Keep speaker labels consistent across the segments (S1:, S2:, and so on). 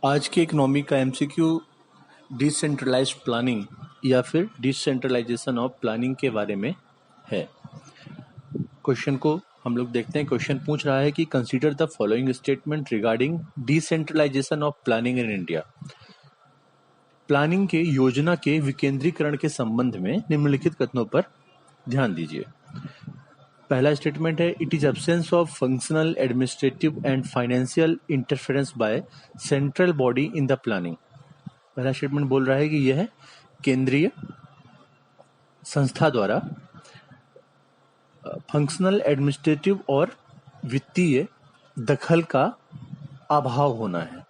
S1: आज की इकोनॉमी का एमसीक्यू डिसेंट्रलाइज्ड प्लानिंग या फिर डिसेंट्रलाइजेशन ऑफ प्लानिंग के बारे में है। क्वेश्चन को हम लोग देखते हैं। क्वेश्चन पूछ रहा है कि consider the following statement regarding decentralisation of planning in India. Planning के योजना के विकेंद्रीकरण के संबंध में निम्नलिखित कथनों पर ध्यान दीजिए। पहला स्टेटमेंट है, it is absence of functional, administrative and financial interference by central body in the planning. पहला स्टेटमेंट बोल रहा है कि यह केंद्रीय संस्था द्वारा फंक्शनल, एडमिनिस्ट्रेटिव और वित्तीय दखल का अभाव होना है।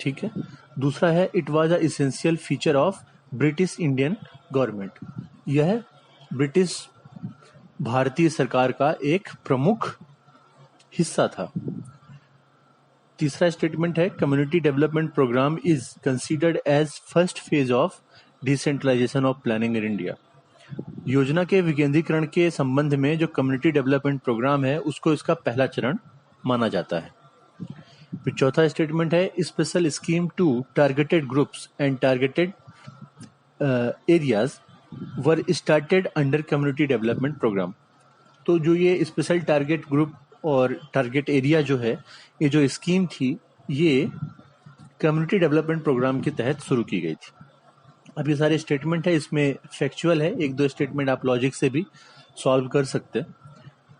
S1: ठीक है। दूसरा है, it was a essential feature of British Indian government. यह ब्रिटिश भारतीय सरकार का एक प्रमुख हिस्सा था। तीसरा स्टेटमेंट है, community development programme is considered as first phase of decentralisation of planning in India. योजना के विकेंद्रीकरण के संबंध में जो कम्युनिटी डेवलपमेंट प्रोग्राम है उसको इसका पहला चरण माना जाता है। फिर चौथा स्टेटमेंट है, special scheme to targeted groups and targeted areas were started under community development programme. तो जो ये स्पेशल टारगेट ग्रुप और टारगेट एरिया जो है, ये जो स्कीम थी, ये कम्युनिटी डेवलपमेंट प्रोग्राम के तहत शुरू की गई थी। अब ये सारे स्टेटमेंट है, इसमें फैक्चुअल है, एक दो स्टेटमेंट आप लॉजिक से भी सॉल्व कर सकते हैं।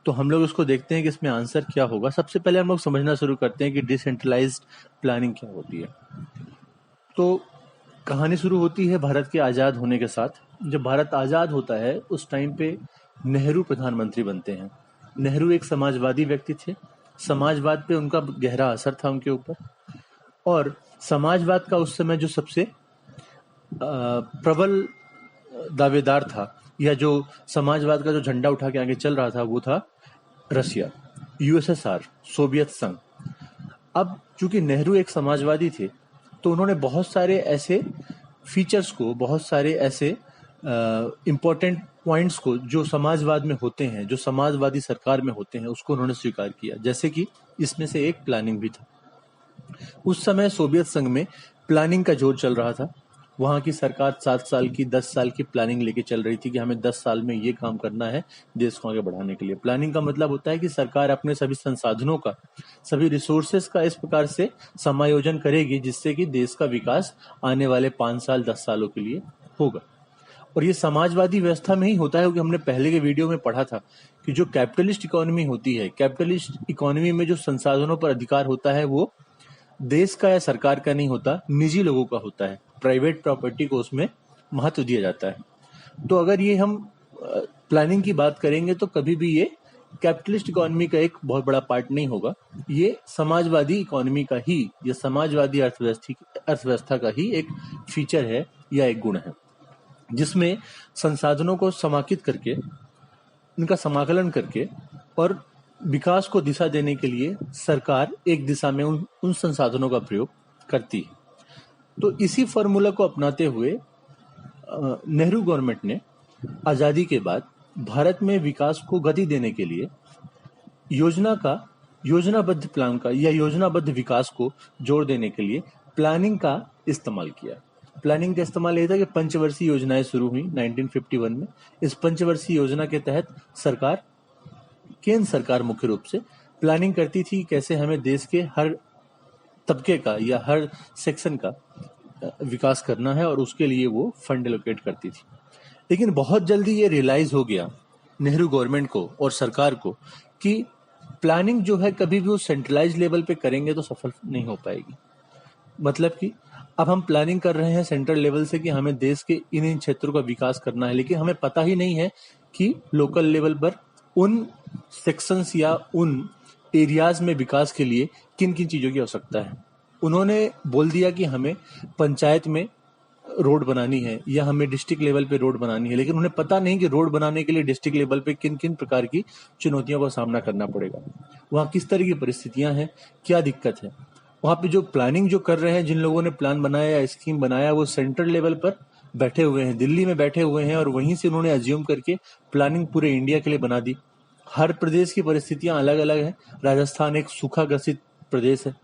S1: तो हम लोग उसको देखते हैं कि इसमें आंसर क्या होगा। सबसे पहले हम लोग समझना शुरू करते हैं कि डिसेंट्रलाइज्ड प्लानिंग क्या होती है। तो कहानी शुरू होती है भारत के आज़ाद होने के साथ। जब भारत आज़ाद होता है उस टाइम पे नेहरू प्रधानमंत्री बनते हैं। नेहरू एक समाजवादी व्यक्ति थे। समाजवाद पे उनका गहरा असर था उनके ऊपर, और समाजवाद का उस समय जो सबसे प्रबल दावेदार था, या जो समाजवाद का जो झंडा उठा के आगे चल रहा था, वो था रशिया, यूएसएसआर, सोवियत संघ। अब चूंकि नेहरू एक समाजवादी थे तो उन्होंने बहुत सारे ऐसे फीचर्स को, बहुत सारे ऐसे इम्पोर्टेंट पॉइंट्स को जो समाजवाद में होते हैं, जो समाजवादी सरकार में होते हैं, उसको उन्होंने स्वीकार किया। जैसे कि इसमें से एक प्लानिंग भी था। उस समय सोवियत संघ में प्लानिंग का जोर चल रहा था। वहां की सरकार 7 साल की, 10 साल की प्लानिंग लेके चल रही थी कि हमें 10 साल में ये काम करना है देश को आगे बढ़ाने के लिए। प्लानिंग का मतलब होता है कि सरकार अपने सभी संसाधनों का, सभी रिसोर्सेस का इस प्रकार से समायोजन करेगी जिससे कि देश का विकास आने वाले 5 साल, 10 सालों के लिए होगा। और ये समाजवादी व्यवस्था में ही होता है, क्योंकि हमने पहले के वीडियो में पढ़ा था कि जो कैपिटलिस्ट इकोनॉमी होती है, कैपिटलिस्ट इकोनॉमी में जो संसाधनों पर अधिकार होता है वो देश का या सरकार का नहीं होता, निजी लोगों का होता है। प्राइवेट प्रॉपर्टी को उसमें महत्व दिया जाता है। तो अगर ये हम प्लानिंग की बात करेंगे तो कभी भी ये कैपिटलिस्ट इकोनॉमी का एक बहुत बड़ा पार्ट नहीं होगा। ये समाजवादी इकोनॉमी का ही, या समाजवादी अर्थव्यवस्था का ही एक फीचर है या एक गुण है, जिसमें संसाधनों को समाकित करके, उनका समाकलन करके और विकास को दिशा देने के लिए सरकार एक दिशा में उन संसाधनों का प्रयोग करती है। तो इसी फॉर्मूला को अपनाते हुए नेहरू गवर्नमेंट ने आजादी के बाद भारत में विकास को गति देने के लिए योजनाबद्ध प्लान का या योजनाबद्ध विकास को जोर देने के लिए प्लानिंग का इस्तेमाल किया। प्लानिंग का इस्तेमाल यह था कि पंचवर्षीय योजनाएं शुरू हुई 1951 में। इस पंचवर्षीय योजना के तहत सरकार, केंद्र सरकार मुख्य रूप से प्लानिंग करती थी कैसे हमें देश के हर तबके का या हर सेक्शन का विकास करना है, और उसके लिए वो फंड एलोकेट करती थी। लेकिन बहुत जल्दी ये रियलाइज हो गया नेहरू गवर्नमेंट को और सरकार को कि प्लानिंग जो है कभी भी वो सेंट्रलाइज लेवल पे करेंगे तो सफल नहीं हो पाएगी। मतलब कि अब हम प्लानिंग कर रहे हैं सेंट्रल लेवल से कि हमें देश के इन क्षेत्रों का विकास करना है, लेकिन हमें पता ही नहीं है कि लोकल लेवल पर उन सेक्शंस या उन एरियाज में विकास के लिए किन किन चीजों की आवश्यकता है। उन्होंने बोल दिया कि हमें पंचायत में रोड बनानी है या हमें डिस्ट्रिक्ट लेवल पे रोड बनानी है, लेकिन उन्हें पता नहीं कि रोड बनाने के लिए डिस्ट्रिक्ट लेवल पे किन किन प्रकार की चुनौतियों का सामना करना पड़ेगा, वहाँ किस तरह की परिस्थितियां हैं, क्या दिक्कत है। वहाँ पे जो प्लानिंग जो कर रहे हैं, जिन लोगों ने प्लान बनाया या स्कीम बनाया, वो सेंट्रल लेवल पर बैठे हुए हैं, दिल्ली में बैठे हुए हैं, और वहीं से उन्होंने अज्यूम करके प्लानिंग पूरे इंडिया के लिए बना दी। हर प्रदेश की परिस्थितियां अलग अलग हैं। राजस्थान एक सूखा ग्रसित प्रदेश है,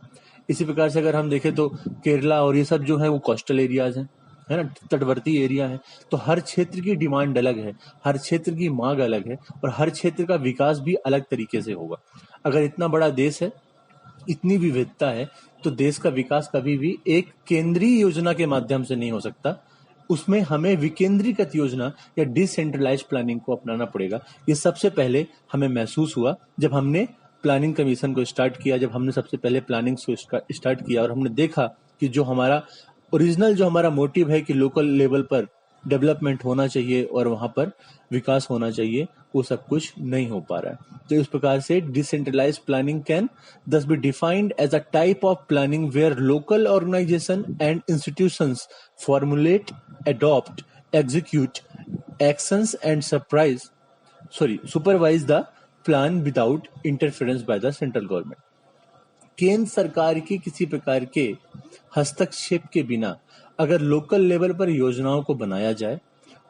S1: इसी प्रकार से अगर हम देखें तो केरला और ये सब जो है वो कोस्टल एरियाज हैं, है ना, तटवर्ती एरिया है। तो हर क्षेत्र की डिमांड अलग है, हर क्षेत्र की मांग अलग है और हर क्षेत्र का विकास भी अलग तरीके से होगा। अगर इतना बड़ा देश है, इतनी विविधता है, तो देश का विकास कभी भी एक केंद्रीय योजना के माध्यम से नहीं हो सकता। उसमें हमें विकेंद्रीकृत योजना या डिसेंट्रलाइज प्लानिंग को अपनाना पड़ेगा। ये सबसे पहले हमें महसूस हुआ जब हमने प्लानिंग कमीशन को स्टार्ट किया, जब हमने सबसे पहले प्लानिंग को स्टार्ट किया और हमने देखा कि जो हमारा ओरिजिनल जो हमारा मोटिव है कि लोकल लेवल पर डेवलपमेंट होना चाहिए और वहां पर विकास होना चाहिए, वो सब कुछ नहीं हो पा रहा है। तो इस प्रकार से decentralise planning can thus be defined as a type of planning where local organization and institutions formulate, adopt, execute actions and supervise the plan without interference by the central government. केंद्र सरकार के किसी प्रकार के हस्तक्षेप के बिना अगर लोकल लेवल पर योजनाओं को बनाया जाए,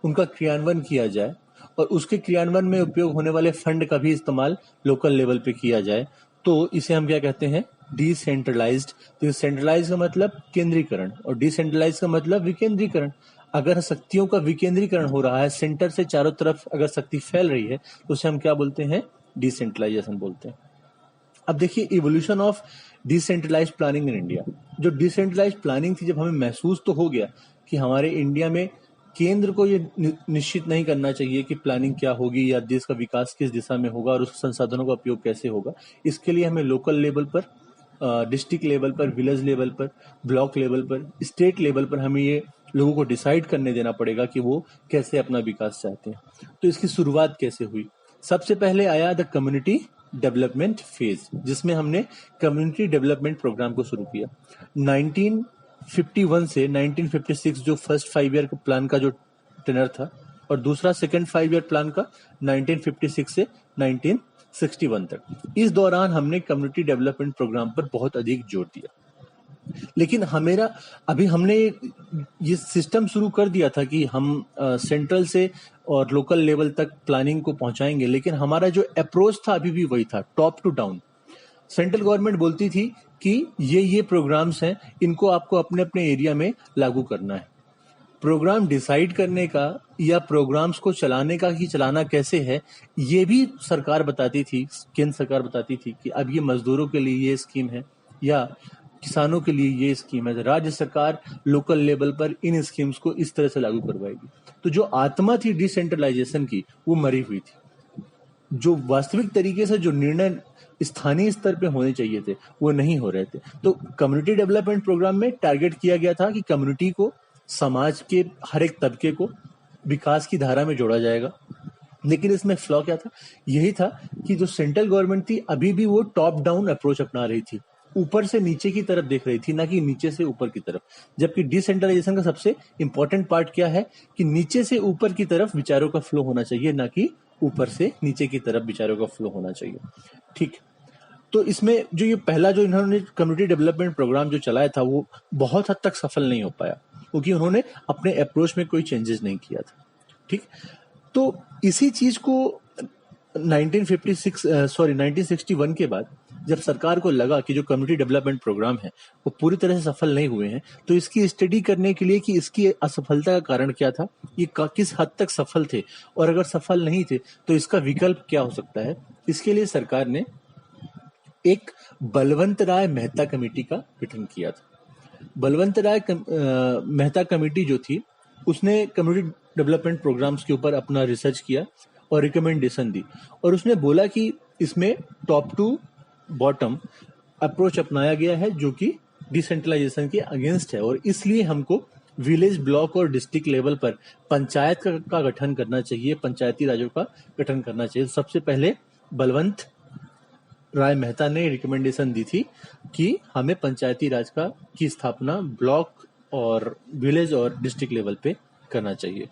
S1: उनका क्रियान्वयन किया जाए और उसके क्रियान्वयन में उपयोग होने वाले फंड का भी इस्तेमाल लोकल लेवल पे किया जाए, तो इसे हम क्या कहते हैं? डिसेंट्रलाइज्ड। तो सेंट्रलाइज का मतलब केंद्रीकरण और डिसेंट्रलाइज का मतलब विकेंद्रीकरण। अगर शक्तियों का विकेंद्रीकरण हो रहा है, सेंटर से चारों तरफ अगर शक्ति फैल रही है, तो उसे हम क्या बोलते हैं? डिसेंट्रलाइजेशन बोलते हैं। अब देखिए evolution of decentralised planning in India. जो डिसेंट्रलाइज्ड प्लानिंग थी, जब हमें महसूस तो हो गया कि हमारे इंडिया में केंद्र को ये निश्चित नहीं करना चाहिए कि प्लानिंग क्या होगी या देश का विकास किस दिशा में होगा और उस संसाधनों का उपयोग कैसे होगा। इसके लिए हमें लोकल लेवल पर, डिस्ट्रिक्ट लेवल पर, विलेज लेवल पर, ब्लॉक लेवल पर, स्टेट लेवल पर हमें ये लोगों को डिसाइड करने देना पड़ेगा कि वो कैसे अपना विकास चाहते हैं। तो इसकी शुरुआत कैसे हुई? सबसे पहले आया द कम्युनिटी डेवलपमेंट फेज, जिसमें हमने कम्युनिटी डेवलपमेंट प्रोग्राम को शुरू किया। 1951 से 1956 जो फर्स्ट 5 ईयर प्लान का जो टेनर था और दूसरा सेकंड 5 ईयर प्लान का 1956 से 1961 तक, इस दौरान हमने कम्युनिटी डेवलपमेंट प्रोग्राम पर बहुत अधिक जोर दिया। लेकिन हमने ये सिस्टम शुरू कर दिया था कि हम सेंट्रल से और लोकल लेवल तक प्लानिंग को पहुंचाएंगे, लेकिन हमारा जो अप्रोच था अभी भी वही था, top to down. Central government बोलती थी कि ये प्रोग्राम्स हैं, इनको आपको अपने अपने एरिया में लागू करना है। प्रोग्राम डिसाइड करने का या प्रोग्राम्स को चलाने का कि चलाना कैसे है, ये भी सरकार बताती थी, केंद्र सरकार बताती थी कि अब ये मजदूरों के लिए ये स्कीम है या किसानों के लिए ये स्कीम है। राज्य सरकार लोकल लेवल पर इन स्कीम्स को इस तरह से लागू करवाएगी। तो जो आत्मा थी डिसेंट्रलाइजेशन की, वो मरी हुई थी। जो वास्तविक तरीके से जो निर्णय स्थानीय स्तर पे होने चाहिए थे, वो नहीं हो रहे थे। तो कम्युनिटी डेवलपमेंट प्रोग्राम में टारगेट किया गया था कि कम्युनिटी को, समाज के हर एक तबके को विकास की धारा में जोड़ा जाएगा। लेकिन इसमें फ्लॉ क्या था? यही था कि जो सेंट्रल गवर्नमेंट थी अभी भी वो टॉप डाउन अप्रोच अपना रही थी, ऊपर से नीचे की तरफ देख रही थी, ना कि नीचे से ऊपर की तरफ। जबकि डिसेंट्रलाइजेशन का सबसे इंपॉर्टेंट पार्ट क्या है कि नीचे से ऊपर की तरफ विचारों का फ्लो होना चाहिए, ना कि ऊपर से नीचे की तरफ विचारों का फ्लो होना चाहिए। ठीक। तो इसमें जो ये पहला जो इन्होंने कम्युनिटी डेवलपमेंट प्रोग्राम जो चलाया था, वो बहुत हद तक सफल नहीं हो पाया, क्योंकि उन्होंने अपने अप्रोच में कोई चेंजेस नहीं किया था। ठीक। तो इसी चीज को 1961 के बाद जब सरकार को लगा कि जो कम्युनिटी डेवलपमेंट प्रोग्राम है वो पूरी तरह से सफल नहीं हुए हैं, तो इसकी स्टडी करने के लिए कि इसकी असफलता का कारण क्या था, ये किस हद तक सफल थे और अगर सफल नहीं थे तो इसका विकल्प क्या हो सकता है, इसके लिए सरकार ने एक बलवंत राय मेहता कमेटी का गठन किया था। बलवंत राय मेहता कमेटी जो थी, उसने कम्युनिटी डेवलपमेंट प्रोग्राम्स के ऊपर अपना रिसर्च किया और रिकमेंडेशन दी, और उसने बोला कि इसमें टॉप टू बॉटम अप्रोच अपनाया गया है जो कि डिसेंट्रलाइजेशन के अगेंस्ट है, और इसलिए हमको विलेज, ब्लॉक और डिस्ट्रिक्ट लेवल पर पंचायत का गठन करना चाहिए, पंचायती राज्यों का गठन करना चाहिए। सबसे पहले बलवंत राय मेहता ने रिकमेंडेशन दी थी कि हमें पंचायती राज की स्थापना ब्लॉक और विलेज और डिस्ट्रिक्ट लेवल पे करना चाहिए।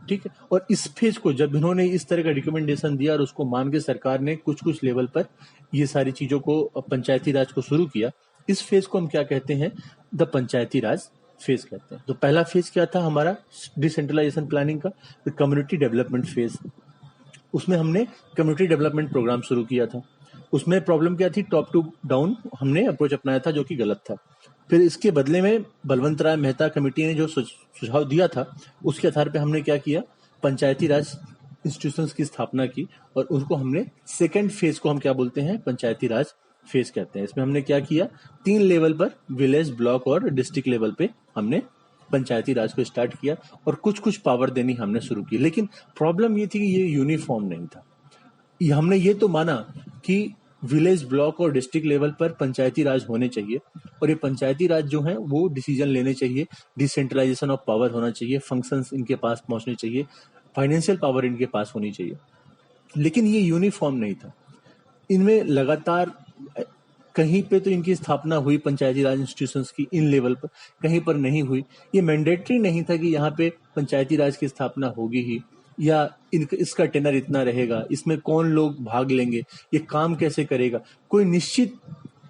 S1: ठीक है। और इस फेज को जब इन्होंने इस तरह का रिकमेंडेशन दिया और उसको मान के सरकार ने कुछ कुछ लेवल पर ये सारी चीजों को, पंचायती राज को शुरू किया। इस फेज को हम क्या कहते हैं? द पंचायती राज फेज कहते हैं। तो पहला फेज क्या था हमारा डिसेंट्रलाइजेशन प्लानिंग का? Community development phase. उसमें हमने कम्युनिटी डेवलपमेंट प्रोग्राम शुरू किया था। उसमें प्रॉब्लम क्या थी, टॉप टू डाउन हमने अप्रोच अपनाया था जो कि गलत था। फिर इसके बदले में बलवंत राय मेहता कमेटी ने जो सुझाव दिया था उसके आधार पे हमने क्या किया, पंचायती राज इंस्टीट्यूशंस की स्थापना की और उनको हमने सेकेंड फेज को हम क्या बोलते हैं, पंचायती राज फेज कहते हैं। इसमें हमने क्या किया, 3 लेवल पर, विलेज, ब्लॉक और डिस्ट्रिक्ट लेवल पे हमने पंचायती राज को स्टार्ट किया और कुछ कुछ पावर देनी हमने शुरू की। लेकिन प्रॉब्लम ये थी कि ये यूनिफॉर्म नहीं था। हमने ये तो माना कि विलेज, ब्लॉक और डिस्ट्रिक्ट लेवल पर पंचायती राज होने चाहिए और ये पंचायती राज जो है वो डिसीजन लेने चाहिए, डिसेंट्रलाइजेशन ऑफ पावर होना चाहिए, फंक्शंस इनके पास पहुंचने चाहिए, फाइनेंशियल पावर इनके पास होनी चाहिए। लेकिन ये यूनिफॉर्म नहीं था। इनमें लगातार कहीं पे तो इनकी स्थापना हुई पंचायती राज इंस्टीट्यूशंस की इन लेवल पर, कहीं पर नहीं हुई। ये मैंडेटरी नहीं था कि यहाँ पे पंचायती राज की स्थापना होगी ही या इसका टेनर इतना रहेगा, इसमें कौन लोग भाग लेंगे, ये काम कैसे करेगा, कोई निश्चित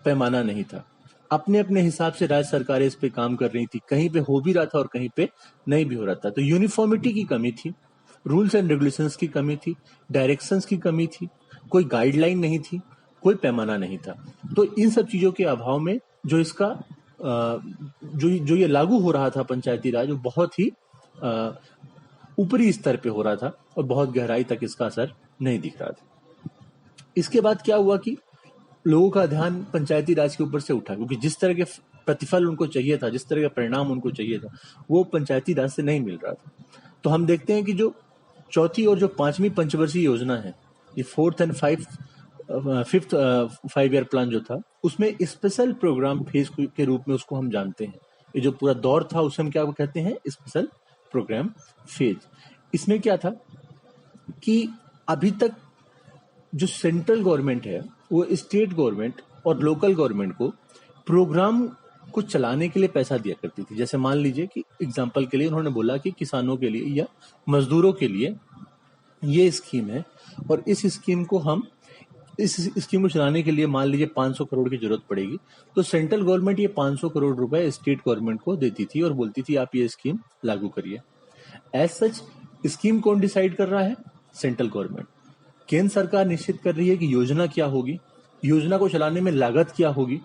S1: पैमाना नहीं था। अपने अपने हिसाब से राज्य सरकारें इस पे काम कर रही थी, कहीं पे हो भी रहा था और कहीं पे नहीं भी हो रहा था। तो यूनिफॉर्मिटी की कमी थी, रूल्स एंड रेगुलेशंस की कमी थी, डायरेक्शंस की कमी थी, कोई गाइडलाइन नहीं थी, कोई पैमाना नहीं था। तो इन सब चीजों के अभाव में जो इसका जो ये लागू हो रहा था पंचायती राज, वो बहुत ही ऊपरी स्तर पे हो रहा था और बहुत गहराई तक इसका असर नहीं दिख रहा था। इसके बाद क्या हुआ कि लोगों का ध्यान पंचायती राज के ऊपर से उठा, क्योंकि जिस तरह के प्रतिफल उनको चाहिए था, जिस तरह का परिणाम उनको चाहिए था, वो पंचायती राज से नहीं मिल रहा था। तो हम देखते हैं कि जो चौथी और जो 5वीं पंचवर्षीय योजना है, ये 4th and 5th 5 year plan जो था, उसमें स्पेशल प्रोग्राम फेज के रूप में उसको हम जानते हैं। ये जो पूरा दौर था उसे हम क्या कहते हैं, स्पेशल प्रोग्राम फेज। इसमें क्या था कि अभी तक जो सेंट्रल गवर्नमेंट है वो स्टेट गवर्नमेंट और लोकल गवर्नमेंट को प्रोग्राम को चलाने के लिए पैसा दिया करती थी। जैसे मान लीजिए कि एग्जांपल के लिए उन्होंने बोला कि किसानों के लिए या मजदूरों के लिए ये स्कीम है और इस स्कीम को चलाने के लिए मान लीजिए 500 करोड़ की जरूरत पड़ेगी, तो सेंट्रल गवर्नमेंट ये 500 करोड़ रुपए स्टेट गवर्नमेंट को देती थी और बोलती थी आप ये स्कीम लागू करिए। एज सच स्कीम कौन डिसाइड कर रहा है, सेंट्रल गवर्नमेंट। केंद्र सरकार निश्चित कर रही है कि योजना क्या होगी, योजना को चलाने में लागत क्या होगी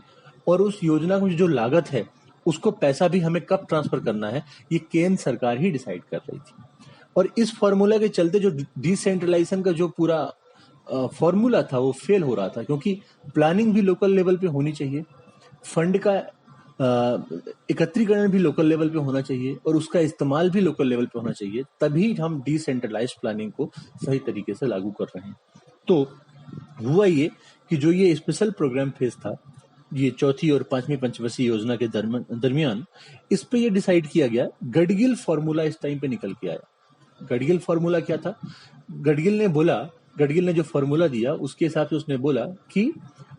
S1: और उस योजना की जो लागत है उसको पैसा भी हमें कब ट्रांसफर करना है, ये केंद्र सरकार ही डिसाइड कर रही थी। और इस फॉर्मूला के चलते जो डिसेंट्रलाइजेशन का जो पूरा फॉर्मूला था वो फेल हो रहा था, क्योंकि प्लानिंग भी लोकल लेवल पे होनी चाहिए, फंड का एकत्रीकरण भी लोकल लेवल पे होना चाहिए और उसका इस्तेमाल भी लोकल लेवल पे होना चाहिए, तभी हम डिसेंट्रलाइज्ड प्लानिंग को सही तरीके से लागू कर रहे हैं। तो हुआ ये कि जो ये स्पेशल प्रोग्राम फेज था, ये चौथी और 5वीं पंचवर्षीय योजना के दरमियान इस पे ये डिसाइड किया गया, गडगिल फॉर्मूला इस टाइम पे निकल के आया। गडगिल फॉर्मूला क्या था, गडगिल ने जो फॉर्मूला दिया उसके हिसाब से उसने बोला कि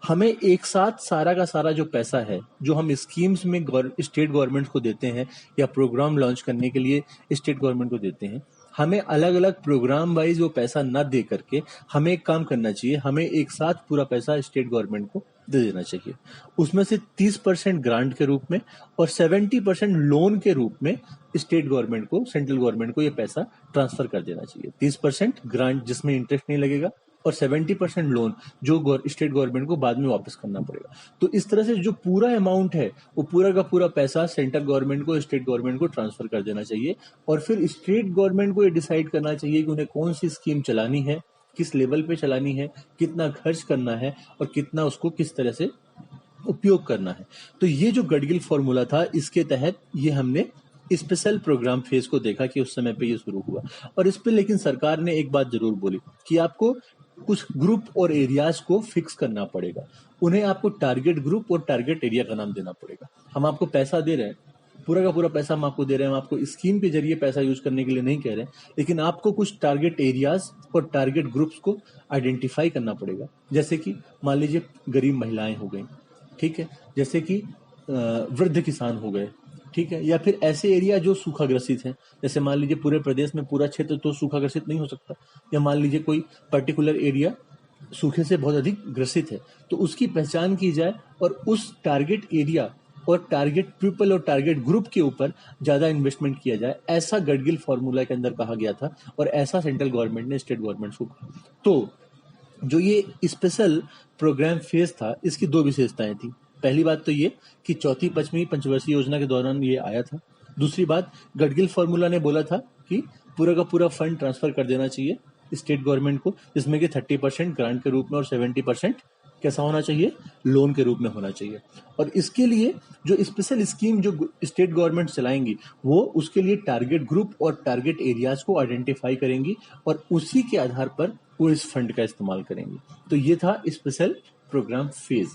S1: हमें एक साथ सारा का सारा जो पैसा है जो हम स्कीम्स में स्टेट गवर्नमेंट को देते हैं या प्रोग्राम लॉन्च करने के लिए स्टेट गवर्नमेंट को देते हैं, हमें अलग अलग प्रोग्राम वाइज वो पैसा न दे करके हमें एक काम करना चाहिए, हमें एक साथ पूरा पैसा स्टेट गवर्नमेंट को दे देना चाहिए। उसमें से 30% ग्रांट के रूप में और 70% लोन के रूप में स्टेट गवर्नमेंट को, सेंट्रल गवर्नमेंट को ये पैसा ट्रांसफर कर देना चाहिए। 30% ग्रांट जिसमें इंटरेस्ट नहीं लगेगा और 70% लोन जो स्टेट गवर्नमेंट को बाद में वापस करना पड़ेगा। तो इस तरह से जो पूरा अमाउंट है वो पूरा का पूरा पैसा सेंट्रल गवर्नमेंट को, स्टेट गवर्नमेंट को ट्रांसफर कर देना चाहिए और फिर स्टेट गवर्नमेंट को ये डिसाइड करना चाहिए कि उन्हें कौन सी स्कीम चलानी है, किस लेवल पे चलानी है, कितना खर्च करना है और कितना उसको किस तरह से उपयोग करना है। तो ये जो गडगिल फॉर्मूला था, इसके तहत ये हमने स्पेशल प्रोग्राम फेज को देखा कि उस समय पे ये शुरू हुआ। और इस पे लेकिन सरकार ने एक बात जरूर बोली कि आपको कुछ ग्रुप और एरियाज को फिक्स करना पड़ेगा, उन्हें आपको टारगेट ग्रुप और टारगेट एरिया का नाम देना पड़ेगा। हम आपको पैसा दे रहे हैं, पूरा का पूरा पैसा हम आपको दे रहे हैं, हम आपको स्कीम के जरिए पैसा यूज करने के लिए नहीं कह रहे हैं, लेकिन आपको कुछ टारगेट एरियाज और टारगेट ग्रुप्स को आइडेंटिफाई करना पड़ेगा। जैसे कि मान लीजिए गरीब महिलाएं हो गई, ठीक है, जैसे कि वृद्ध किसान हो गए, ठीक है, या फिर ऐसे एरिया जो सूखा ग्रसित हैं। जैसे मान लीजिए पूरे प्रदेश में पूरा क्षेत्र तो सूखा ग्रसित नहीं हो सकता, या मान लीजिए कोई पर्टिकुलर एरिया सूखे से बहुत अधिक ग्रसित है, तो उसकी पहचान की जाए और उस टारगेट एरिया और टारगेट पीपल और टारगेट ग्रुप के ऊपर ज्यादा इन्वेस्टमेंट किया जाए, ऐसा गडगिल फॉर्मूला के अंदर कहा गया था और ऐसा सेंट्रल गवर्नमेंट ने स्टेट गवर्नमेंट को कहा। तो जो ये स्पेशल प्रोग्राम फेज था, इसकी दो विशेषताएं थी। पहली बात तो ये कि चौथी पचवीं पंचवर्षीय योजना के दौरान ये आया था। दूसरी बात, गडगिल फॉर्मूला ने बोला था कि पूरा का पूरा फंड ट्रांसफर कर देना चाहिए स्टेट गवर्नमेंट को, जिसमें कि 30% ग्रांट के रूप में और 70% कैसा होना चाहिए, लोन के रूप में होना चाहिए। और इसके लिए जो स्पेशल स्कीम जो स्टेट गवर्नमेंट चलाएंगी, वो उसके लिए टारगेट ग्रुप और टारगेट एरियाज को आइडेंटिफाई करेंगी और उसी के आधार पर वो इस फंड का इस्तेमाल करेंगी। तो ये था स्पेशल प्रोग्राम फेज।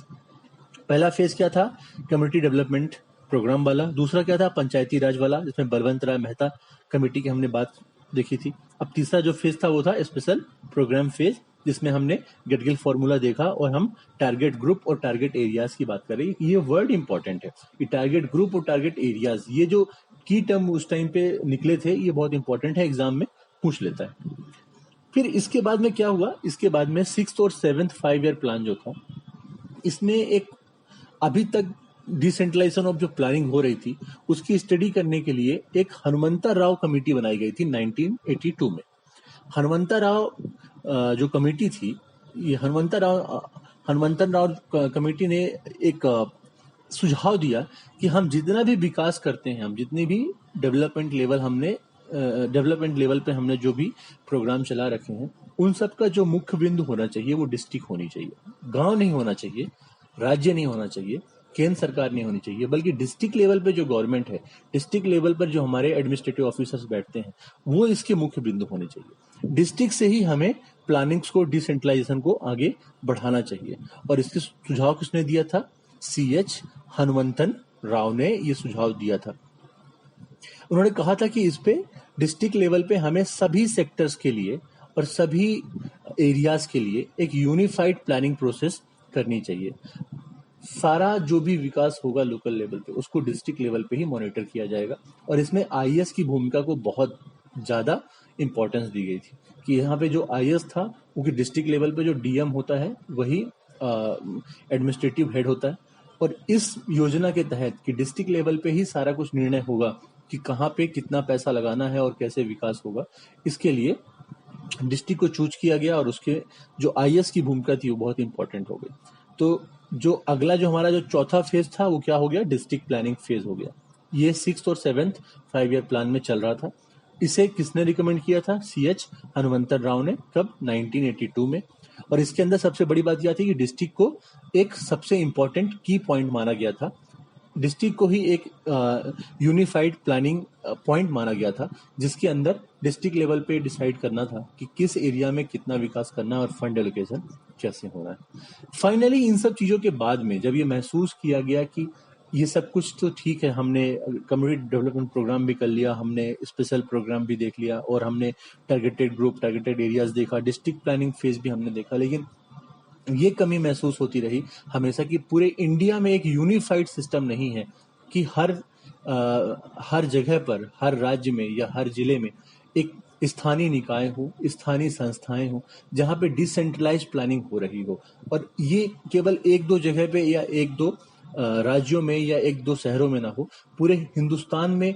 S1: पहला फेज क्या था, कम्युनिटी डेवलपमेंट प्रोग्राम वाला। दूसरा क्या था, पंचायती राज वाला, जिसमें बलवंत राय मेहता कमेटी की हमने बात देखी थी। अब तीसरा जो फेज था वो था स्पेशल प्रोग्राम फेज, जिसमें हमने गडगिल फॉर्मूला देखा और हम टारगेट ग्रुप और टारगेट एरियाज की बात कर रहे हैं। ये वर्ड इंपॉर्टेंट है कि टारगेट ग्रुप और टारगेट एरियाज, ये जो की टर्म उस टाइम पे निकले थे, ये बहुत इंपॉर्टेंट है, एग्जाम में पूछ लेता है। फिर इसके बाद में क्या हुआ, इसके बाद में 6th और 7th 5 ईयर प्लान जो था, इसमें एक अभी तक डिसेंट्रलाइजेशन ऑफ जो प्लानिंग हो रही थी उसकी स्टडी करने के लिए एक हनुमंता राव कमेटी बनाई गई थी 1982 में। हनुमंता राव जो कमेटी थी, ये हनुमंतन राव कमेटी ने एक सुझाव दिया कि हम जितना भी विकास करते हैं, हम जितनी भी डेवलपमेंट लेवल पे हमने जो भी प्रोग्राम चला रखे हैं, उन सब का जो मुख्य बिंदु होना चाहिए वो डिस्ट्रिक्ट होनी चाहिए। गांव नहीं होना चाहिए, राज्य नहीं होना चाहिए, केंद्र सरकार नहीं होनी चाहिए, बल्कि डिस्ट्रिक्ट लेवल पे जो गवर्नमेंट है, डिस्ट्रिक्ट लेवल पर जो हमारे एडमिनिस्ट्रेटिव ऑफिसर्स बैठते हैं, वो इसके मुख्य बिंदु होने चाहिए। डिस्ट्रिक्ट से ही हमें प्लानिंग्स को, डिसेंट्रलाइजेशन को आगे बढ़ाना चाहिए। और इसके सुझाव किसने दिया था, CH हनुमंतन राव ने ये सुझाव दिया था। उन्होंने कहा था कि इस पे डिस्ट्रिक्ट लेवल पे हमें सभी सेक्टर्स के लिए और सभी एरियाज के लिए एक यूनिफाइड प्लानिंग प्रोसेस करनी चाहिए। सारा जो भी विकास होगा लोकल लेवल पे, उसको डिस्ट्रिक्ट लेवल पे ही मॉनिटर किया जाएगा। और इसमें IAS की भूमिका को बहुत ज्यादा इंपॉर्टेंस दी गई थी कि यहाँ पे जो IAS था, क्योंकि डिस्ट्रिक्ट लेवल पे जो DM होता है वही एडमिनिस्ट्रेटिव हेड होता है। और इस योजना के तहत कि डिस्ट्रिक्ट लेवल पे ही सारा कुछ निर्णय होगा कि कहाँ पे कितना पैसा लगाना है और कैसे विकास होगा, इसके लिए डिस्ट्रिक्ट को चूज किया गया और उसके जो IAS की भूमिका थी वो बहुत इंपॉर्टेंट हो गई। तो जो अगला जो हमारा जो चौथा फेज था वो क्या हो गया, डिस्ट्रिक्ट प्लानिंग फेज हो गया। ये 6th और 7th 5 ईयर प्लान में चल रहा था। इसे किसने रिकमेंड किया था, CH हनुमंतन राव ने। कब, 1982 में। और इसके अंदर सबसे बड़ी बात यह थी कि डिस्ट्रिक्ट को एक सबसे इंपॉर्टेंट की पॉइंट माना गया था। डिस्ट्रिक्ट को ही एक यूनिफाइड प्लानिंग पॉइंट माना गया था, जिसके अंदर डिस्ट्रिक्ट लेवल पे डिसाइड करना था कि किस एरिया में कितना विकास करना है और फंड एलोकेशन कैसे होना है। फाइनली इन सब चीजों के बाद में जब ये महसूस किया गया कि ये सब कुछ तो ठीक है, हमने कम्युनिटी डेवलपमेंट प्रोग्राम भी कर लिया, हमने स्पेशल प्रोग्राम भी देख लिया और हमने टारगेटेड ग्रुप, टारगेटेड एरियाज देखा, डिस्ट्रिक्ट प्लानिंग फेज भी हमने देखा, लेकिन ये कमी महसूस होती रही हमेशा कि पूरे इंडिया में एक यूनिफाइड सिस्टम नहीं है कि हर जगह पर, हर राज्य में या हर जिले में एक स्थानीय निकाय हो, स्थानीय संस्थाएं हो, जहां पे डिसेंट्रलाइज प्लानिंग हो रही हो। और ये केवल एक दो जगह पे या एक दो राज्यों में या एक दो शहरों में ना हो, पूरे हिंदुस्तान में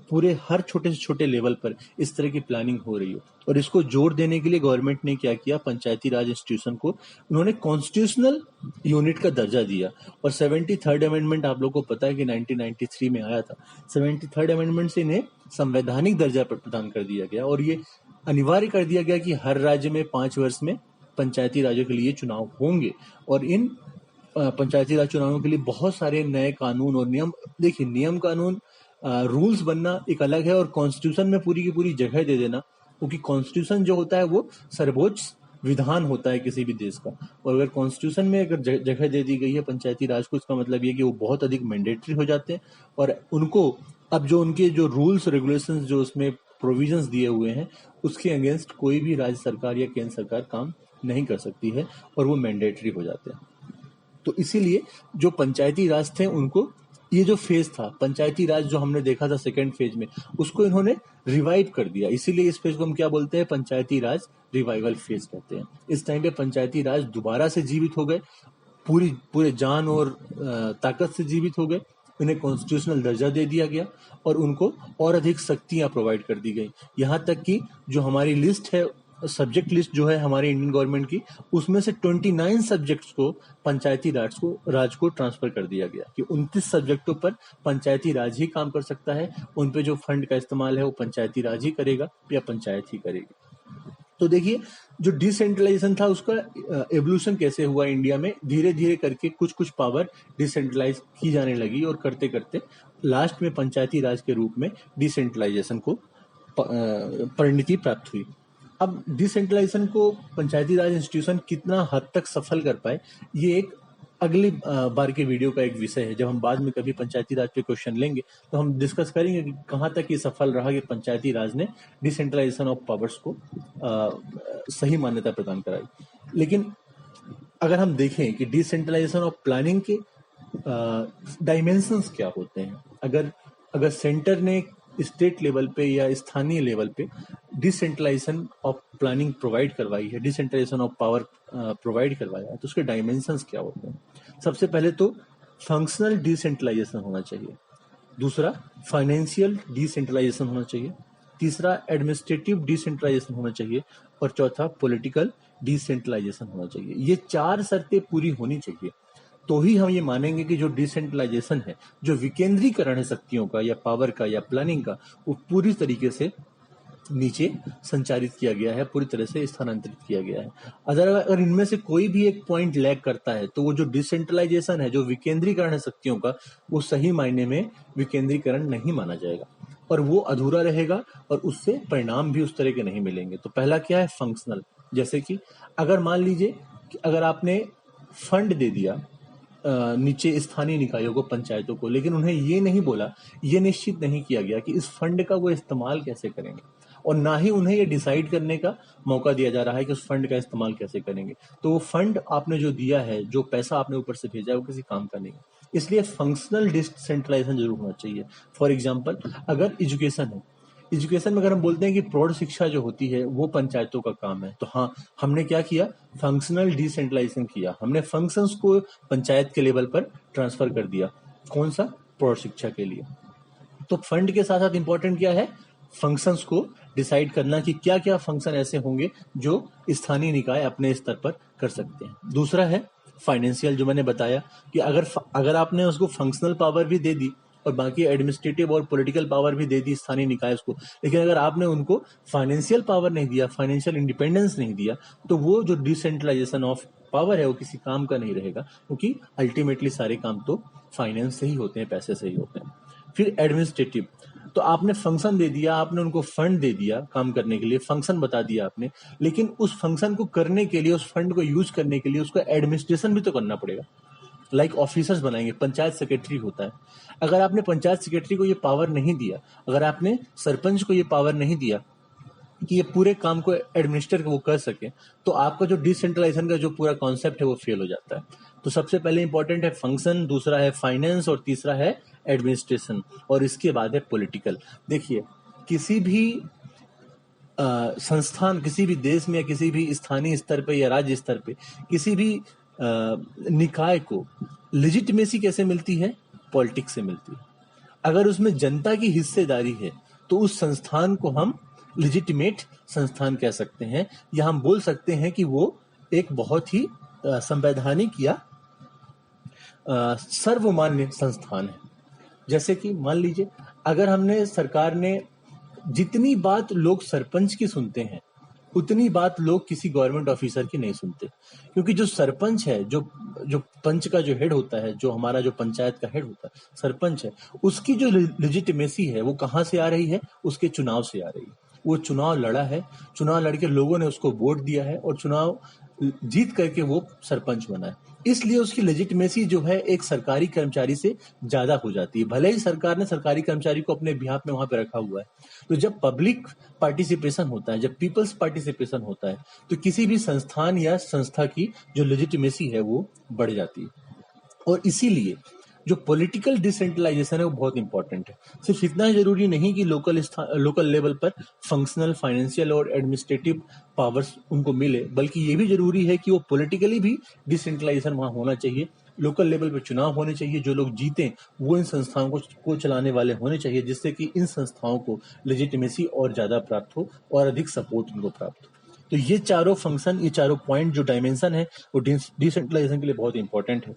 S1: पूरे हर छोटे से छोटे लेवल पर इस तरह की प्लानिंग हो रही हो। और इसको जोर देने के लिए गवर्नमेंट ने क्या किया, पंचायती राज इंस्टीट्यूशन को उन्होंने कॉन्स्टिट्यूशनल यूनिट का दर्जा दिया। और 73rd अमेंडमेंट आप लोगों को पता है कि 1993 में आया था। 73rd अमेंडमेंट से इन्हें संवैधानिक दर्जा प्रदान कर दिया गया और ये अनिवार्य कर दिया गया कि हर राज्य में 5 वर्ष में पंचायती राज्यों के लिए चुनाव होंगे। और इन पंचायती राज चुनावों के लिए बहुत सारे नए कानून और नियम, देखिए नियम कानून रूल्स बनना एक अलग है और कॉन्स्टिट्यूशन में पूरी की पूरी जगह दे देना, क्योंकि कॉन्स्टिट्यूशन जो होता है वो सर्वोच्च विधान होता है किसी भी देश का। और अगर कॉन्स्टिट्यूशन में अगर जगह दे दी गई है पंचायती राज को, इसका मतलब ये कि वो बहुत अधिक मैंडेटरी हो जाते हैं और उनको अब जो उनके जो रूल्स रेगुलेशंस जो उसमें प्रोविजंस दिए हुए हैं, उसके अगेंस्ट कोई भी राज्य सरकार या केंद्र सरकार काम नहीं कर सकती है और वो मैंडेटरी हो जाते हैं। तो इसीलिए जो पंचायती राज थे उनको ये जो फेज था पंचायती राज जो हमने देखा था सेकेंड फेज में, उसको इन्होंने रिवाइव कर दिया। इसीलिए इस फेज को हम क्या बोलते हैं, पंचायती राज रिवाइवल फेज कहते हैं। इस टाइम पे पंचायती राज दोबारा से जीवित हो गए, पूरे जान और ताकत से जीवित हो गए। उन्हें कॉन्स्टिट्यूशनल दर्जा दे दिया गया और उनको और अधिक शक्तियां प्रोवाइड कर दी गई। यहाँ तक कि जो हमारी लिस्ट है सब्जेक्ट लिस्ट जो है हमारी इंडियन गवर्नमेंट की, उसमें से 29 सब्जेक्ट्स को पंचायती राज को ट्रांसफर कर दिया गया कि 29 सब्जेक्टों पर पंचायती राज ही काम कर सकता है, उन पे जो फंड का इस्तेमाल है वो पंचायती राज ही करेगा या पंचायत ही करेगी। तो देखिए, जो डिसेंट्रलाइजेशन था उसका एवोल्यूशन कैसे हुआ इंडिया में, धीरे धीरे करके कुछ कुछ पावर डिसेंट्रलाइज की जाने लगी और करते करते लास्ट में पंचायती राज के रूप में डिसेंट्रलाइजेशन को परिणति प्राप्त हुई। अब डिसेंट्रलाइजेशन को पंचायती राज इंस्टीट्यूशन कितना हद तक सफल कर पाए, ये एक अगली बार के वीडियो का एक विषय है। जब हम बाद में कभी पंचायती राज पे क्वेश्चन लेंगे तो हम डिस्कस करेंगे कि कहाँ तक ये सफल रहा कि पंचायती राज ने डिसेंट्रलाइजेशन ऑफ पावर्स को सही मान्यता प्रदान कराई। लेकिन अगर हम देखें कि डिसेंट्रलाइजेशन ऑफ प्लानिंग के डायमेंशंस क्या होते हैं, अगर सेंटर ने स्टेट लेवल पे या स्थानीय लेवल पे डिसेंट्रलाइजेशन ऑफ प्लानिंग प्रोवाइड करवाई है, डिसेंट्रलाइजेशन ऑफ पावर प्रोवाइड करवाया है, तो उसके डायमेंशंस क्या होते हैं। सबसे पहले तो फंक्शनल डिसेंट्रलाइजेशन होना चाहिए, दूसरा फाइनेंशियल डिसेंट्रलाइजेशन होना चाहिए, तीसरा एडमिनिस्ट्रेटिव डिसेंट्रलाइजेशन होना चाहिए और चौथा पॉलिटिकल डिसेंट्रलाइजेशन होना चाहिए। ये 4 शर्तें पूरी होनी चाहिए तो ही हम ये मानेंगे कि जो डिसेंट्रलाइजेशन है, जो विकेंद्रीकरण है शक्तियों का या पावर का या प्लानिंग का, वो पूरी तरीके से नीचे संचारित किया गया है, पूरी तरह से स्थानांतरित किया गया है। अगर इनमें से कोई भी एक पॉइंट लैग करता है तो वो जो डिसेंट्रलाइजेशन है, जो विकेंद्रीकरण है शक्तियों का, वो सही मायने में विकेंद्रीकरण नहीं माना जाएगा और वो अधूरा रहेगा और उससे परिणाम भी उस तरह के नहीं मिलेंगे। तो पहला क्या है, फंक्शनल। जैसे कि अगर मान लीजिए कि अगर आपने फंड दे दिया नीचे स्थानीय निकायों को, पंचायतों को, लेकिन उन्हें ये नहीं बोला, ये निश्चित नहीं किया गया कि इस फंड का वो इस्तेमाल कैसे करेंगे, और ना ही उन्हें ये डिसाइड करने का मौका दिया जा रहा है कि उस फंड का इस्तेमाल कैसे करेंगे, तो वो फंड आपने जो दिया है, जो पैसा आपने ऊपर से भेजा है, वो किसी काम का नहीं है। इसलिए फंक्शनल डिसेंट्रलाइजेशन जरूर होना चाहिए। फॉर एग्जाम्पल, अगर एजुकेशन है, एजुकेशन में अगर हम बोलते हैं कि प्रौढ़ शिक्षा जो होती है वो पंचायतों का काम है, तो हाँ, हमने क्या किया, फंक्शनल डिसेंट्रलाइजेशन किया, हमने फंक्शंस को पंचायत के लेवल पर ट्रांसफर कर दिया। कौन सा, प्रौढ़ शिक्षा के लिए। तो फंड के साथ साथ इंपॉर्टेंट क्या है, फंक्शंस को डिसाइड करना कि क्या क्या फंक्शन ऐसे होंगे जो स्थानीय निकाय अपने स्तर पर कर सकते हैं। दूसरा है फाइनेंशियल, जो मैंने बताया कि अगर आपने उसको फंक्शनल पावर भी दे दी और बाकी एडमिनिस्ट्रेटिव और पॉलिटिकल पावर भी दे दी स्थानीय निकाय को, लेकिन अगर आपने उनको फाइनेंशियल पावर नहीं दिया, फाइनेंशियल इंडिपेंडेंस नहीं दिया, तो वो जो डिसेंट्रलाइजेशन ऑफ पावर है वो किसी काम का नहीं रहेगा, क्योंकि अल्टीमेटली सारे काम तो फाइनेंस से ही होते हैं, पैसे से ही होते हैं। फिर एडमिनिस्ट्रेटिव, तो आपने फंक्शन दे दिया, आपने उनको फंड दे दिया काम करने के लिए, फंक्शन बता दिया आपने, लेकिन उस फंक्शन को करने के लिए, उस फंड को यूज करने के लिए उसका एडमिनिस्ट्रेशन भी तो करना पड़ेगा। लाइक ऑफिसर्स बनाएंगे, पंचायत सेक्रेटरी होता है। अगर आपने पंचायत सेक्रेटरी को ये पावर नहीं दिया, अगर आपने सरपंच को ये पावर नहीं दिया कि ये पूरे काम को एडमिनिस्टर वो कर सके, तो आपका जो डिसेंट्रलाइजेशन का जो पूरा कॉन्सेप्ट है वो फेल हो जाता है। तो सबसे पहले इंपॉर्टेंट है फंक्शन, दूसरा है फाइनेंस और तीसरा है एडमिनिस्ट्रेशन, और इसके बाद है पॉलिटिकल। देखिए, किसी भी संस्थान, किसी भी देश में या किसी भी स्थानीय स्तर पे या राज्य स्तर पे किसी भी निकाय को लेजिटिमेसी कैसे मिलती है, पॉलिटिक्स से मिलती है। अगर उसमें जनता की हिस्सेदारी है तो उस संस्थान को हम लेजिटिमेट संस्थान कह सकते हैं, या हम बोल सकते हैं कि वो एक बहुत ही संवैधानिक या सर्वमान्य संस्थान है। जैसे कि मान लीजिए, अगर हमने, सरकार ने, जितनी बात लोग सरपंच की सुनते हैं उतनी बात लोग किसी गवर्नमेंट ऑफिसर की नहीं सुनते, क्योंकि जो सरपंच है, जो पंच का जो हेड होता है, जो हमारा जो पंचायत का हेड होता है, सरपंच है, उसकी जो लेजिटिमेसी है वो कहाँ से आ रही है, उसके चुनाव से आ रही है। वो चुनाव लड़ा है, चुनाव लड़के लोगों ने उसको वोट दिया है और चुनाव जीत करके वो सरपंच बना है, इसलिए उसकी लेजिटिमेसी जो है एक सरकारी कर्मचारी से ज्यादा हो जाती है, भले ही सरकार ने सरकारी कर्मचारी को अपने बिहाफ में वहां पे रखा हुआ है। तो जब पब्लिक पार्टिसिपेशन होता है, जब पीपल्स पार्टिसिपेशन होता है, तो किसी भी संस्थान या संस्था की जो लेजिटिमेसी है वो बढ़ जाती है। और इसीलिए जो पॉलिटिकल डिसेंट्रलाइजेशन है वो बहुत इंपॉर्टेंट है। सिर्फ इतना जरूरी नहीं कि लोकल लेवल पर फंक्शनल, फाइनेंशियल और एडमिनिस्ट्रेटिव पावर्स उनको मिले, बल्कि ये भी जरूरी है कि वो पॉलिटिकली भी डिसेंट्रलाइजेशन वहां होना चाहिए। लोकल लेवल पर चुनाव होने चाहिए, जो लोग जीते वो इन संस्थाओं को चलाने वाले होने चाहिए, जिससे कि इन संस्थाओं को लेजिटिमेसी और ज्यादा प्राप्त हो और अधिक सपोर्ट उनको प्राप्त हो। तो ये चारों फंक्शन, ये चारों पॉइंट जो डायमेंशन है वो डिसेंट्रलाइजेशन के लिए बहुत इंपॉर्टेंट है।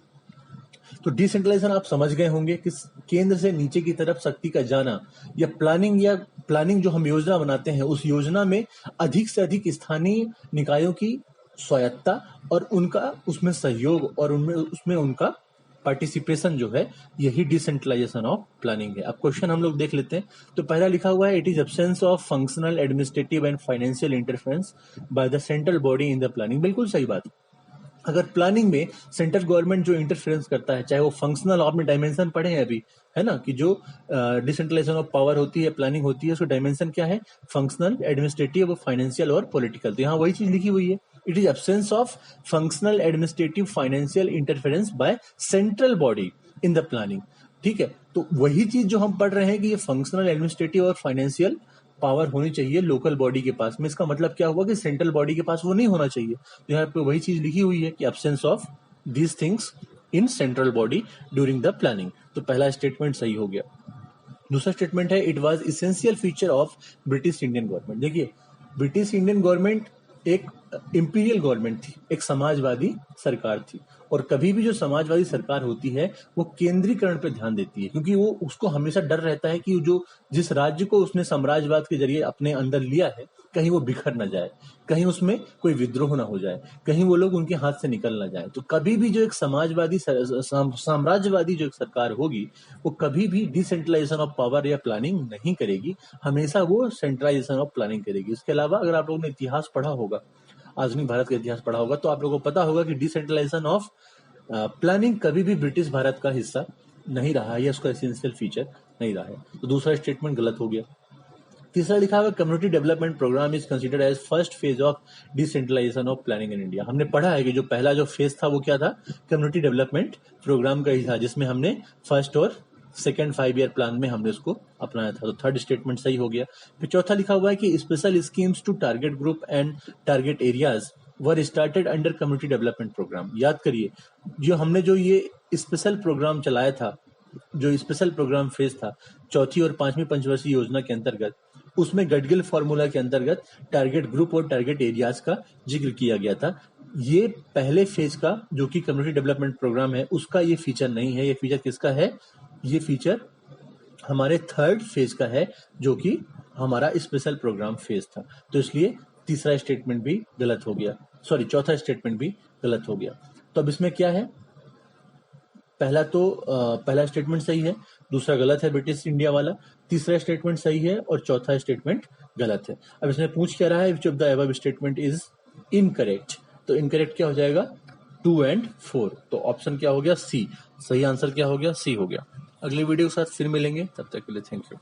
S1: तो डिसेंट्रलाइजेशन आप समझ गए होंगे कि केंद्र से नीचे की तरफ शक्ति का जाना, या प्लानिंग जो हम योजना बनाते हैं उस योजना में अधिक से अधिक स्थानीय निकायों की स्वायत्ता और उनका उसमें सहयोग और उसमें उनका पार्टिसिपेशन जो है, यही डिसेंट्रलाइजेशन ऑफ प्लानिंग है। अब क्वेश्चन हम लोग देख लेते हैं। तो पहला लिखा हुआ है, it is absence of functional, administrative and financial interference by the central body in the planning. बिल्कुल सही बात। अगर प्लानिंग में सेंट्रल गवर्नमेंट जो इंटरफेरेंस करता है, चाहे वो फंक्शनल, आपने डायमेंशन पढ़े हैं अभी, है ना, कि जो डिसेंट्रलाइजेशन ऑफ पावर होती है, प्लानिंग होती है, उसका डायमेंशन क्या है, फंक्शनल, एडमिनिस्ट्रेटिव, फाइनेंशियल और पॉलिटिकल। तो यहाँ वही चीज लिखी हुई है, it is absence of functional, administrative, financial interference by central body in the planning. ठीक है, तो वही चीज जो हम पढ़ रहे हैं कि ये फंक्शनल, एडमिनिस्ट्रेटिव और फाइनेंशियल पावर होनी चाहिए लोकल बॉडी के पास में। इसका मतलब क्या हुआ कि सेंट्रल बॉडी के पास वो नहीं होना चाहिए। तो यहाँ पे वही चीज लिखी हुई है कि absence of these things in central body during the planning. तो पहला स्टेटमेंट सही हो गया। दूसरा स्टेटमेंट है, it was essential feature of British Indian government. देखिए, ब्रिटिश इंडियन गवर्नमेंट एक इंपीरियल गवर्नमेंट थी, एक समाजवादी सरकार थी, और कभी भी जो समाजवादी सरकार होती है वो केंद्रीकरण पे ध्यान देती है, क्योंकि वो उसको हमेशा डर रहता है कि जो जिस राज्य को उसने साम्राज्यवाद के जरिए अपने अंदर लिया है, कहीं वो बिखर न जाए, कहीं उसमें कोई विद्रोह ना हो जाए, कहीं वो लोग उनके हाथ से निकल ना जाए। तो कभी भी जो एक समाजवादी साम्राज्यवादी जो एक सरकार होगी, वो कभी भी डिसेंट्रलाइजेशन ऑफ पावर या प्लानिंग नहीं करेगी, हमेशा वो सेंट्रलाइजेशन ऑफ प्लानिंग करेगी। इसके अलावा अगर आप लोगों ने इतिहास पढ़ा होगा, आधुनिक भारत का इतिहास पढ़ा होगा, तो आप लोगों को पता होगा कि डिसेंट्रलाइजेशन ऑफ प्लानिंग कभी भी ब्रिटिश भारत का हिस्सा नहीं रहा है, या उसका एसेंशियल फीचर नहीं रहा है। तो दूसरा स्टेटमेंट गलत हो गया। तीसरा लिखा हुआ, community development programme is considered as first phase of decentralisation of planning in India. हमने पढ़ा है कि जो पहला जो फेज था वो क्या था, कम्युनिटी डेवलपमेंट प्रोग्राम का ही था, जिसमें हमने फर्स्ट और सेकेंड 5 ईयर प्लान में हमने उसको अपनाया था। तो थर्ड स्टेटमेंट सही हो गया। फिर चौथा लिखा हुआ है कि special schemes to target group and target areas were started under community development programme. याद करिए, जो हमने जो ये स्पेशल प्रोग्राम चलाया था, जो स्पेशल प्रोग्राम फेज था चौथी और पांचवी पंचवर्षीय योजना के अंतर्गत, उसमें गडगिल फॉर्मूला के अंतर्गत टारगेट ग्रुप और टारगेट एरियाज का जिक्र किया गया था। ये पहले फेज का जो कि कम्युनिटी डेवलपमेंट प्रोग्राम है, उसका ये फीचर नहीं है। ये फीचर किसका है, ये फीचर हमारे थर्ड फेज का है, जो कि हमारा स्पेशल प्रोग्राम फेज था। तो इसलिए तीसरा स्टेटमेंट भी गलत हो गया, सॉरी चौथा स्टेटमेंट भी गलत हो गया। तो अब इसमें क्या है, पहला स्टेटमेंट सही है, दूसरा गलत है ब्रिटिश इंडिया वाला, तीसरा स्टेटमेंट सही है और चौथा स्टेटमेंट गलत है। अब इसमें पूछ क्या रहा है, which of the above statement is incorrect. तो इनकरेक्ट क्या हो जाएगा, 2 और 4। तो ऑप्शन क्या हो गया, सी। सही आंसर क्या हो गया, सी हो गया। अगली वीडियो के साथ फिर मिलेंगे, तब तक के लिए थैंक यू।